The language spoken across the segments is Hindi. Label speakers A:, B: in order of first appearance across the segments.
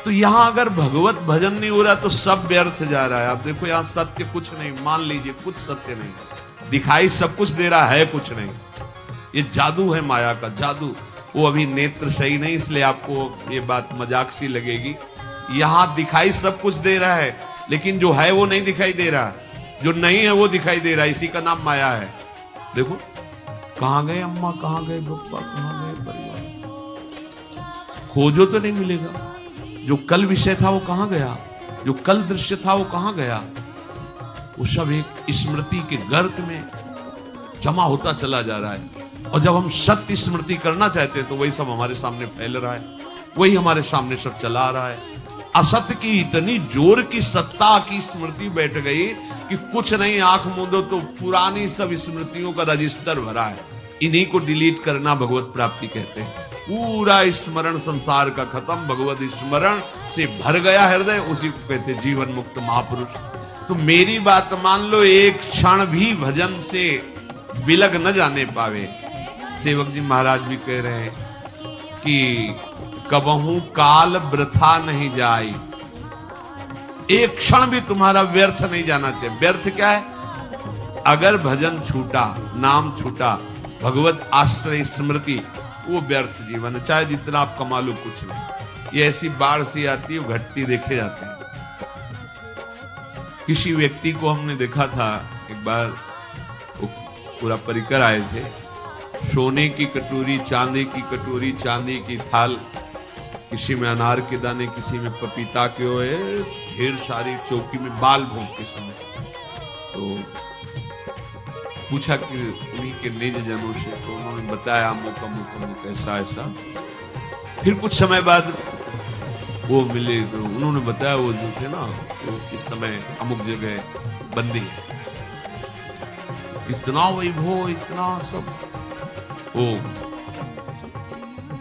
A: तो यहां अगर भगवत भजन नहीं हो रहा तो सब व्यर्थ जा रहा है। आप देखो यहां सत्य कुछ नहीं, मान लीजिए कुछ सत्य नहीं, दिखाई सब कुछ दे रहा है, कुछ नहीं। ये जादू है माया का, जादू। वो अभी नेत्र सही नहीं, इसलिए आपको ये बात मजाक सी लगेगी। यहां दिखाई सब कुछ दे रहा है, लेकिन जो है वो नहीं दिखाई दे रहा, जो नहीं है वो दिखाई दे रहा है। इसी का नाम माया है। देखो कहां गए अम्मा, कहां गए पप्पा, कहां गए परिवार, खोजो तो नहीं मिलेगा। जो कल विषय था वो कहां गया, जो कल दृश्य था वो कहां गया। वो सब एक स्मृति के गर्त में जमा होता चला जा रहा है। और जब हम सत्य स्मृति करना चाहते हैं तो वही सब हमारे सामने फैल रहा है, वही हमारे सामने सब चला रहा है। असत्य की इतनी जोर की सत्ता की स्मृति बैठ गई कि कुछ नहीं, आंख मूंदो तो पुरानी सब स्मृतियों का रजिस्टर भरा है। इन्हीं को डिलीट करना भगवत प्राप्ति कहते हैं। पूरा स्मरण संसार का खत्म, भगवत स्मरण से भर गया हृदय, उसी को कहते जीवन मुक्त महापुरुष। तो मेरी बात मान लो, एक क्षण भी भजन से बिलग न जाने पावे। सेवक जी महाराज भी कह रहे हैं कि कबहू काल वृथा नहीं जाए, एक क्षण भी तुम्हारा व्यर्थ नहीं जाना चाहिए। व्यर्थ क्या है? अगर भजन छूटा, नाम छूटा, भगवत आश्रय स्मृति, वो व्यर्थ जीवन है। चाहे जितना आप कमा लो, कुछ नहीं। ये ऐसी बाढ़ सी आती है, घटती देखे जाते हैं। किसी व्यक्ति को हमने देखा था एक बार, वो पूरा परिकर आए थे, सोने की कटोरी, चांदी की कटोरी, चांदी की थाल, किसी में अनार के दाने, किसी में पपीता के हुए, ढेर सारी चौकी में बाल भोंकते समय। तो पूछा कि उन्हीं के निज जनों से, तो उन्होंने बताया अमुक अमुक अमुक ऐसा ऐसा। फिर कुछ समय बाद वो मिले तो उन्होंने बताया वो जो थे ना, तो इस समय अमुक जगह बंदी है। इतना वैभव, इतना सब। वो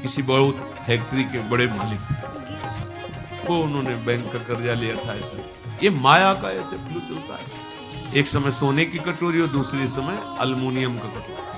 A: किसी बड़े फैक्ट्री के बड़े मालिक थे, वो उन्होंने बैंक का कर्जा लिया था। ऐसे ये माया का ऐसे फ्लो चलता है। एक समय सोने की कटोरी और दूसरे समय अल्युमिनियम का कटोरी।